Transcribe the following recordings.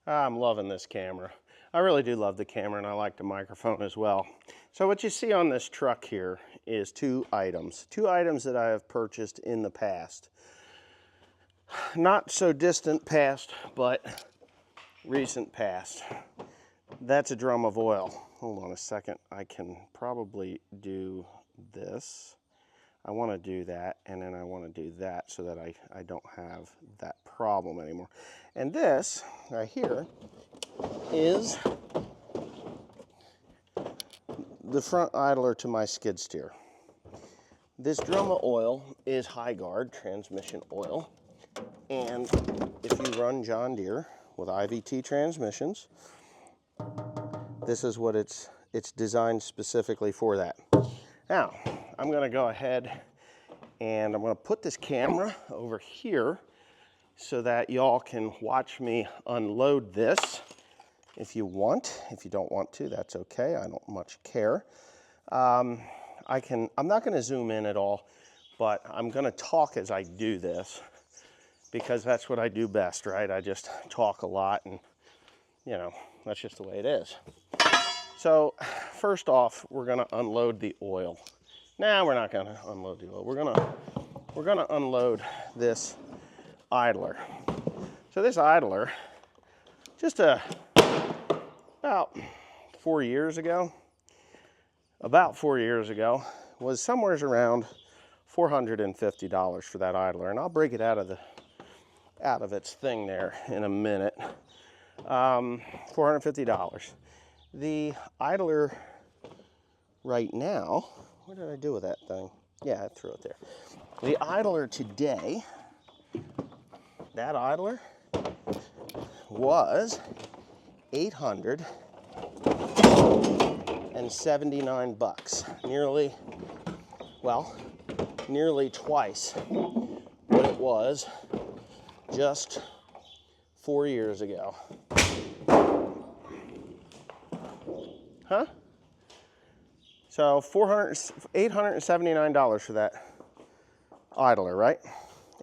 I'm loving this camera. I really do love the camera, and I like the microphone as well. So what you see on this truck here is two items that I have purchased in the past. Not so distant past, but recent past. That's a drum of oil. Hold on a second. I can probably do this. I want to do that, and then I want to do that so that I don't have that problem anymore. And this right here is the front idler to my skid steer. This drum of oil is high guard transmission oil, and if you run John Deere with IVT transmissions, this is what it's designed specifically for that. Now, I'm going to go ahead and I'm going to put this camera over here so that y'all can watch me unload this if you want. If you don't want to, that's okay. I don't much care. I'm not going to zoom in at all, but I'm going to talk as I do this because that's what I do best, right? I just talk a lot, and you know, that's just the way it is. So first off, we're going to unload the oil. Nah, we're not going to unload the oil. We're going to unload this idler. So this idler, just about 4 years ago, was somewhere around $450 for that idler, and I'll break it out of its thing there in a minute. $450. The idler right now, what did I do with that thing? Yeah, I threw it there. The idler today, that idler was $879. Nearly twice what it was just 4 years ago. Huh? So $879 for that idler, right?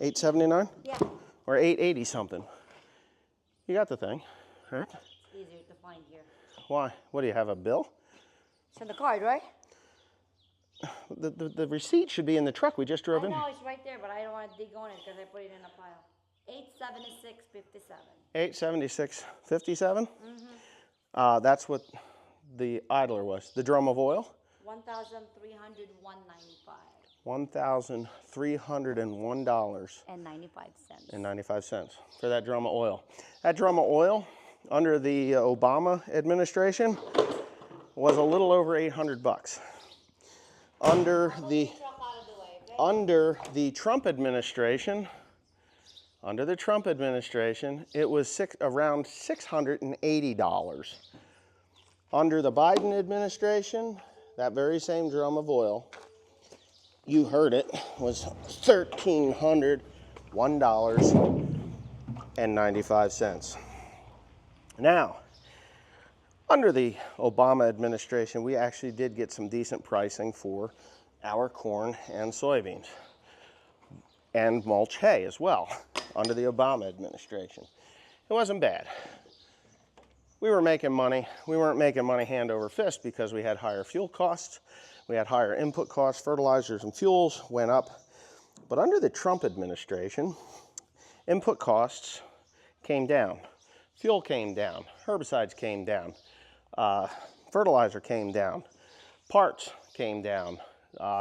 $879? Yeah. Or $880 something. You got the thing, right? It's easier to find here. Why? What do you have, a bill? It's in the card, right? The receipt should be in the truck we just drove in. I know, it's right there, but I don't want to dig on it because I put it in a pile. $876.57. $876.57? Mm-hmm. That's what the idler was. The drum of oil? $1,301.95. $1,301.95 for that drum of oil. That drum of oil under the Obama administration was a little over $800. Under the Trump administration, it was around $680. Under the Biden administration, that very same drum of oil, you heard it, was $1,301.95. Now, under the Obama administration, we actually did get some decent pricing for our corn and soybeans, and mulch hay as well, under the Obama administration. It wasn't bad. We were making money. We weren't making money hand over fist because we had higher fuel costs. We had higher input costs. Fertilizers and fuels went up. But under the Trump administration, input costs came down. Fuel came down. Herbicides came down. Fertilizer came down. Parts came down.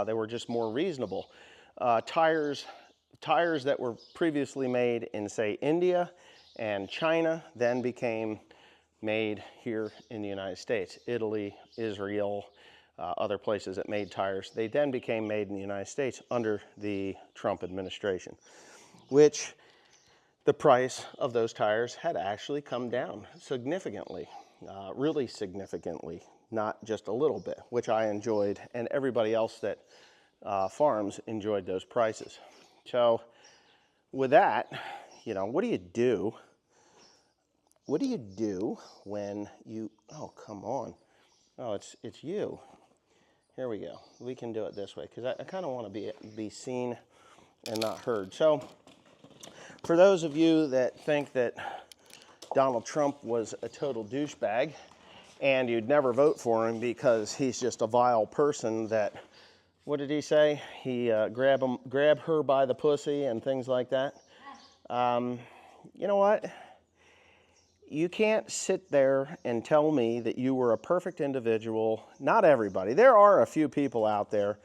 They were just more reasonable. Tires that were previously made in, say, India and China then became made here in the United States. Italy, Israel, other places that made tires, they then became made in the United States under the Trump administration, which the price of those tires had actually come down significantly, really significantly, not just a little bit, which I enjoyed, and everybody else that farms enjoyed those prices. So with that, you know, what do you do? What do you do when you, oh, come on. Oh, it's you. Here we go. We can do it this way because I kind of want to be seen and not heard. So for those of you that think that Donald Trump was a total douchebag and you'd never vote for him because he's just a vile person that, what did he say? He grab her by the pussy and things like that. You know what? You can't sit there and tell me that you were a perfect individual. Not everybody. There are a few people out there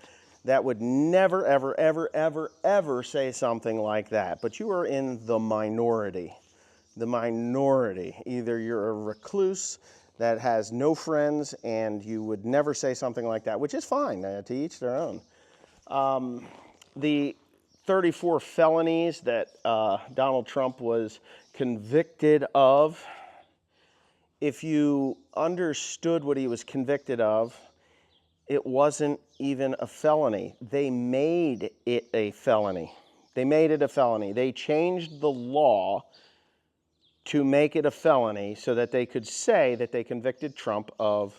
that would never, ever, ever, ever, ever say something like that. But you are in the minority. The minority. Either you're a recluse that has no friends and you would never say something like that, which is fine, to each their own. The 34 felonies that Donald Trump was convicted of, if you understood what he was convicted of, it wasn't even a felony. They made it a felony. They made it a felony. They changed the law to make it a felony so that they could say that they convicted Trump of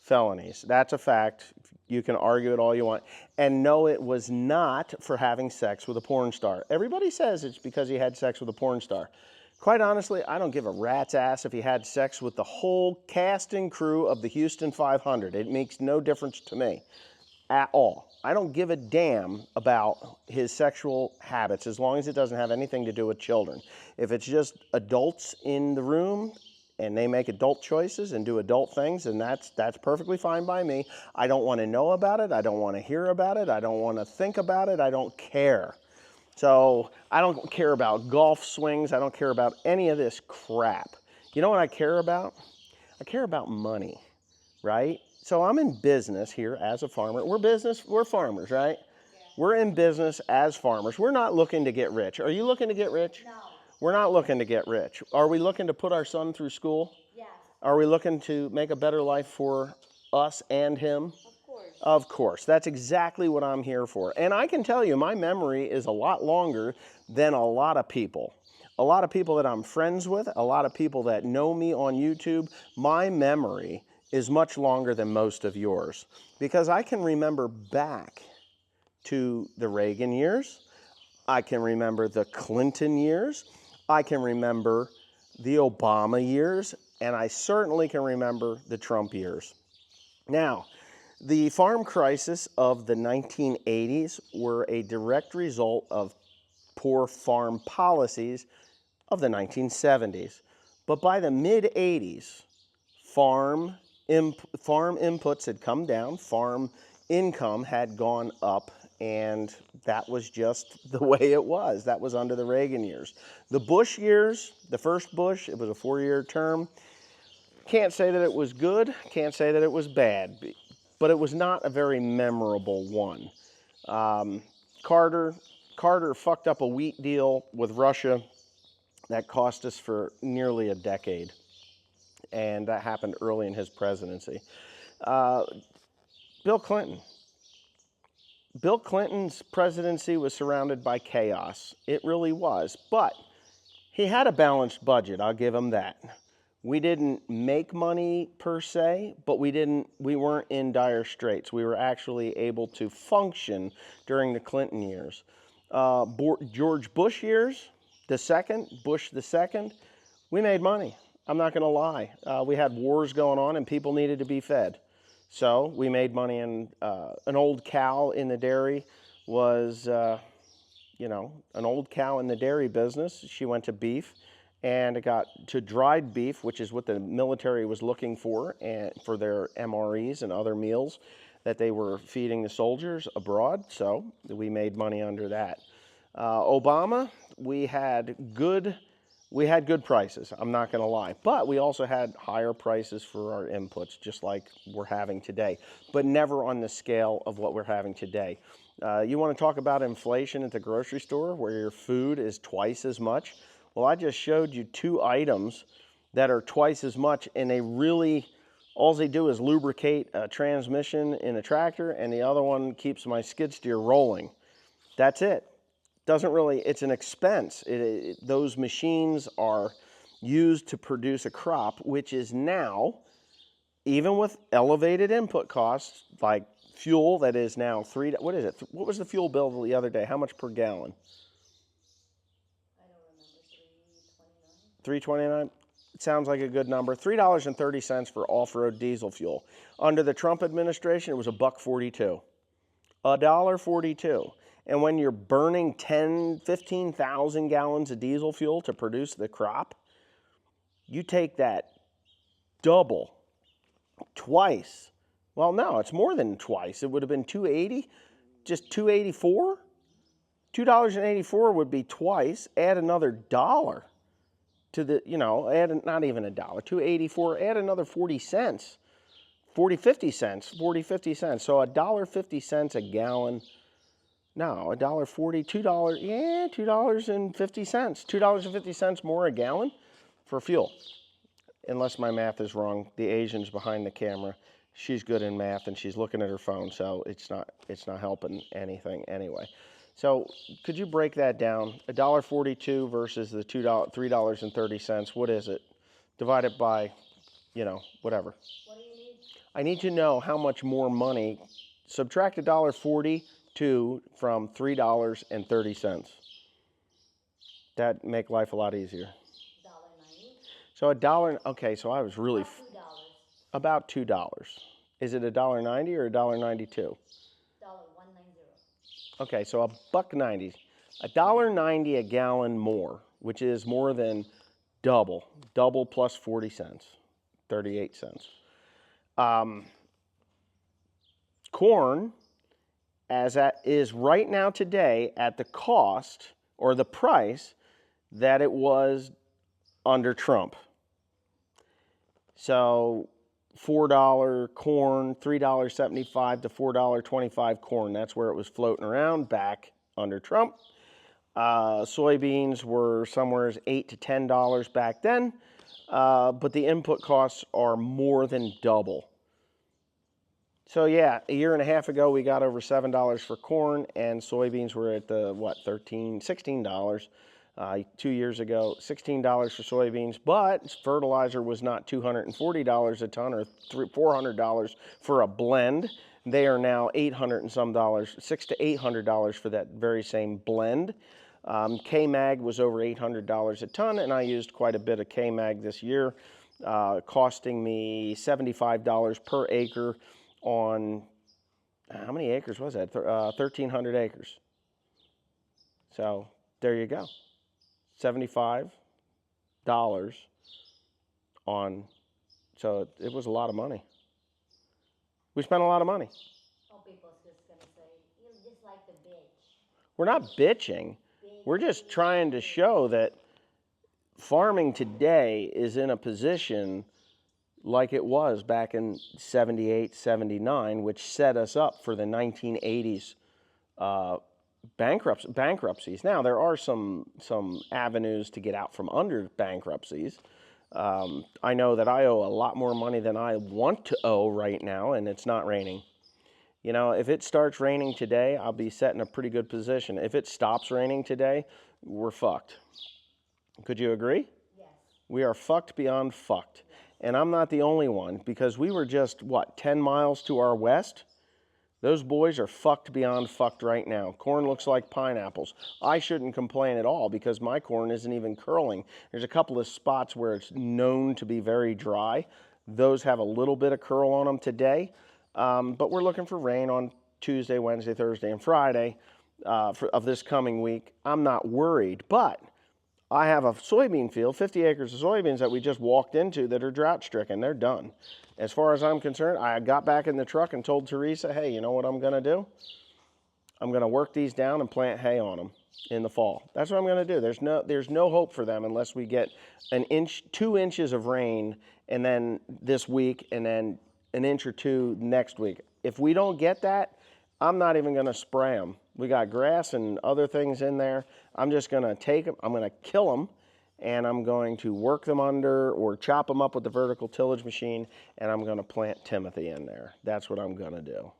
felonies. That's a fact. You can argue it all you want. And no, it was not for having sex with a porn star. Everybody says it's because he had sex with a porn star. Quite honestly, I don't give a rat's ass if he had sex with the whole cast and crew of the Houston 500. It makes no difference to me at all. I don't give a damn about his sexual habits as long as it doesn't have anything to do with children. If it's just adults in the room and they make adult choices and do adult things, and that's perfectly fine by me. I don't want to know about it. I don't want to hear about it. I don't want to think about it. I don't care. So I don't care about golf swings. I don't care about any of this crap. You know what I care about? I care about money, right? So I'm in business here as a farmer. We're farmers, right? Yeah. We're in business as farmers. We're not looking to get rich. Are you looking to get rich? No. We're not looking to get rich. Are we looking to put our son through school? Yes. Are we looking to make a better life for us and him? Of course. Of course. That's exactly what I'm here for. And I can tell you, my memory is a lot longer than a lot of people. A lot of people that I'm friends with, a lot of people that know me on YouTube, my memory is much longer than most of yours. Because I can remember back to the Reagan years. I can remember the Clinton years. I can remember the Obama years. And I certainly can remember the Trump years. Now, the farm crisis of the 1980s were a direct result of poor farm policies of the 1970s. But by the mid-80s, farm inputs had come down, farm income had gone up, and that was just the way it was. That was under the Reagan years. The Bush years, the first Bush, it was a 4-year term. Can't say that it was good, can't say that it was bad, but it was not a very memorable one. Carter fucked up a wheat deal with Russia that cost us for nearly a decade, and that happened early in his presidency. Bill Clinton's presidency was surrounded by chaos. It really was, but he had a balanced budget, I'll give him that. We didn't make money per se, but we weren't in dire straits. We were actually able to function during the Clinton years. George Bush years, Bush the second, we made money. I'm not going to lie. We had wars going on and people needed to be fed. So we made money, and an old cow in the dairy was, an old cow in the dairy business. She went to beef. And it got to dried beef, which is what the military was looking for, and for their MREs and other meals that they were feeding the soldiers abroad. So we made money under that. Obama, we had good prices. I'm not going to lie, but we also had higher prices for our inputs, just like we're having today, but never on the scale of what we're having today. You want to talk about inflation at the grocery store, where your food is twice as much? Well, I just showed you 2 items that are twice as much, and all they do is lubricate a transmission in a tractor, and the other one keeps my skid steer rolling. That's it. It's an expense. Those machines are used to produce a crop, which is now, even with elevated input costs, like fuel that is now what is it? What was the fuel bill the other day? How much per gallon? $3.29. sounds like a good number. $3.30 for off-road diesel fuel. Under the Trump administration, it was $1.42. $1.42. And when you're burning 15,000 gallons of diesel fuel to produce the crop, you take that double, twice. Well, no, it's more than twice. It would have been 280, just 284. $2.84 would be twice. Add another dollar to the, add not even a dollar, 284, add another 40 cents, 50 cents. So $1.50 a gallon. No, $1.40, $2, yeah, $2.50. $2.50 more a gallon for fuel. Unless my math is wrong. The Asian's behind the camera. She's good in math and she's looking at her phone, so it's not helping anything anyway. So could you break that down? $1.42 versus the $3.30. What is it? Divide it by, whatever. What do you need? I need to know how much more money. Subtract $1.42 from $3.30. That make life a lot easier. $1.90. So $1. Okay, so I was really About $2. about $2. Is it $1.90 or $1.92? $1.90. Okay, so $1.90. $1.90 a gallon more, which is more than double plus 40 cents, 38 cents. Corn, as that is right now today at the cost or the price that it was under Trump. So $4 corn, $3.75 to $4.25 corn. That's where it was floating around back under Trump. Soybeans were somewhere as $8 to $10 back then, but the input costs are more than double. So yeah, a year and a half ago we got over $7 for corn, and soybeans were at the $16. 2 years ago, $16 for soybeans, but fertilizer was not $240 a ton or $400 for a blend. They are now $800 and some dollars, $600 to $800 for that very same blend. K-Mag was over $800 a ton, and I used quite a bit of K-Mag this year, costing me $75 per acre on, how many acres was that? 1,300 acres. So there you go. $75 on, so it was a lot of money. We spent a lot of money. Oh, people's just going to say, you just like the bitch. We're not bitching. We're just trying to show that farming today is in a position like it was back in 78, 79, which set us up for the 1980s bankruptcies. Now, there are some avenues to get out from under bankruptcies. I know that I owe a lot more money than I want to owe right now, and it's not raining. If it starts raining today, I'll be set in a pretty good position. If it stops raining today, we're fucked. Could you agree? Yes. We are fucked beyond fucked. Yes. And I'm not the only one, because we were just, 10 miles to our west? Those boys are fucked beyond fucked right now. Corn looks like pineapples. I shouldn't complain at all because my corn isn't even curling. There's a couple of spots where it's known to be very dry. Those have a little bit of curl on them today. But we're looking for rain on Tuesday, Wednesday, Thursday, and Friday of this coming week. I'm not worried, but I have a soybean field, 50 acres of soybeans that we just walked into that are drought stricken. They're done. As far as I'm concerned, I got back in the truck and told Teresa, hey, you know what I'm going to do? I'm going to work these down and plant hay on them in the fall. That's what I'm going to do. There's no hope for them unless we get 2 inches of rain, and then this week, and then an inch or two next week. If we don't get that, I'm not even going to spray them. We got grass and other things in there. I'm just going to take them, I'm going to kill them, and I'm going to work them under or chop them up with the vertical tillage machine, and I'm going to plant Timothy in there. That's what I'm going to do,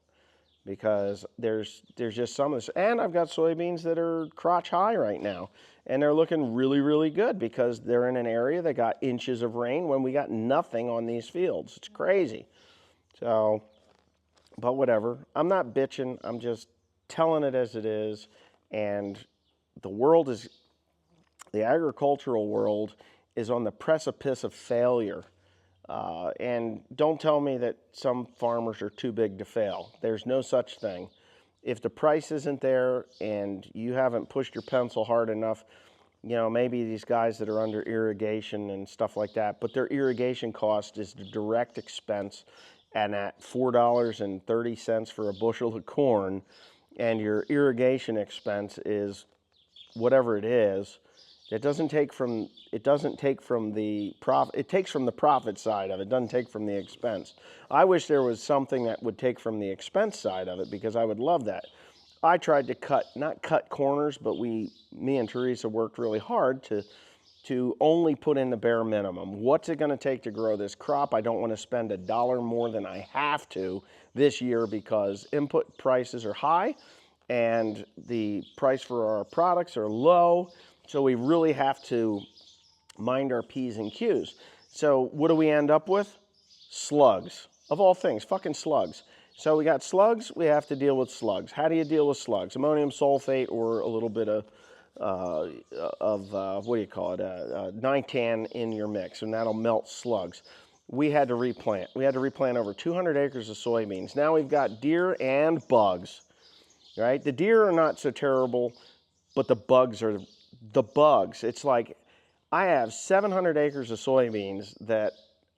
because there's just some of this. And I've got soybeans that are crotch high right now, and they're looking really, really good because they're in an area that got inches of rain when we got nothing on these fields. It's crazy. So, but whatever. I'm not bitching. I'm just telling it as it is. And the agricultural world is on the precipice of failure. And don't tell me that some farmers are too big to fail. There's no such thing. If the price isn't there and you haven't pushed your pencil hard enough, you know, maybe these guys that are under irrigation and stuff like that, but their irrigation cost is the direct expense, and at $4.30 for a bushel of corn, and your irrigation expense is whatever it is, it doesn't take from the profit. It takes from the profit side of it. It doesn't take from the expense. I wish there was something that would take from the expense side of it, because I would love that. I tried to not cut corners, but me and Teresa worked really hard to only put in the bare minimum. What's it going to take to grow this crop? I don't want to spend $1 more than I have to this year because input prices are high and the price for our products are low. So we really have to mind our P's and Q's. So what do we end up with? Slugs. Of all things, fucking slugs. So we got slugs, we have to deal with slugs. How do you deal with slugs? Ammonium sulfate or a little bit of what do you call it, nitan in your mix, and that'll melt slugs. We had to replant. We had to replant over 200 acres of soybeans. Now we've got deer and bugs, right? The deer are not so terrible, but the bugs are the bugs. It's like I have 700 acres of soybeans that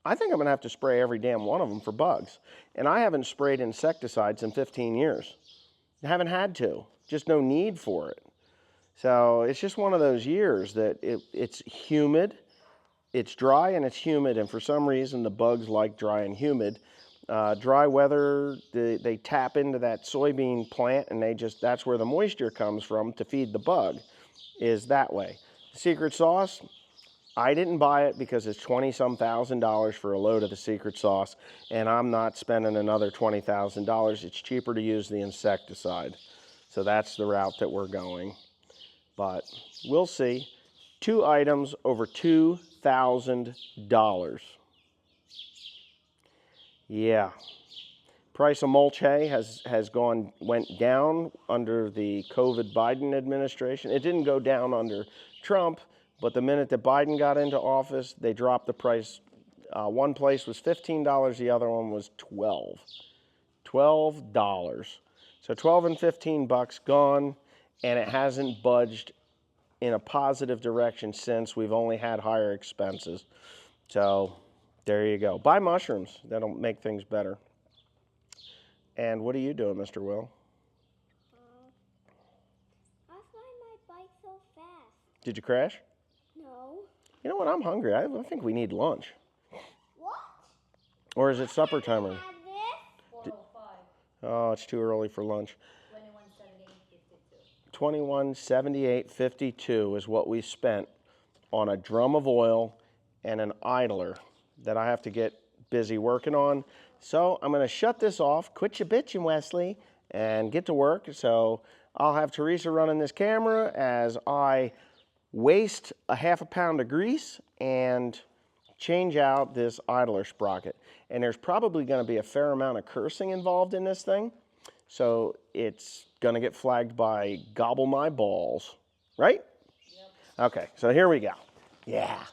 I think I'm going to have to spray every damn one of them for bugs. And I haven't sprayed insecticides in 15 years. I haven't had to. Just no need for it. So it's just one of those years that it's humid, it's dry and it's humid, and for some reason the bugs like dry and humid. Dry weather, they tap into that soybean plant, and that's where the moisture comes from to feed the bug, is that way. The secret sauce, I didn't buy it because it's $20-some thousand for a load of the secret sauce, and I'm not spending another $20,000. It's cheaper to use the insecticide. So that's the route that we're going. But we'll see. 2 items over $2,000. Yeah. Price of mulch hay went down under the COVID Biden administration. It didn't go down under Trump, but the minute that Biden got into office, they dropped the price. One place was $15, the other one was $12. $12. So 12 and 15 bucks gone, and it hasn't budged in a positive direction since. We've only had higher expenses. So there you go. Buy mushrooms. That'll make things better. And what are you doing, Mr. Will? I fly my bike so fast. Did you crash? No. You know what? I'm hungry. I think we need lunch. What? Or is it supper time? Have this? 4:05. Oh, it's too early for lunch. 2178.52. $21.78.52 is what we spent on a drum of oil and an idler that I have to get busy working on. So I'm going to shut this off. Quit your bitching, Wesley, and get to work. So I'll have Teresa running this camera as I waste a half a pound of grease and change out this idler sprocket. And there's probably going to be a fair amount of cursing involved in this thing. So it's going to get flagged by Gobble My Balls, right? Yep. Okay, so here we go. Yeah.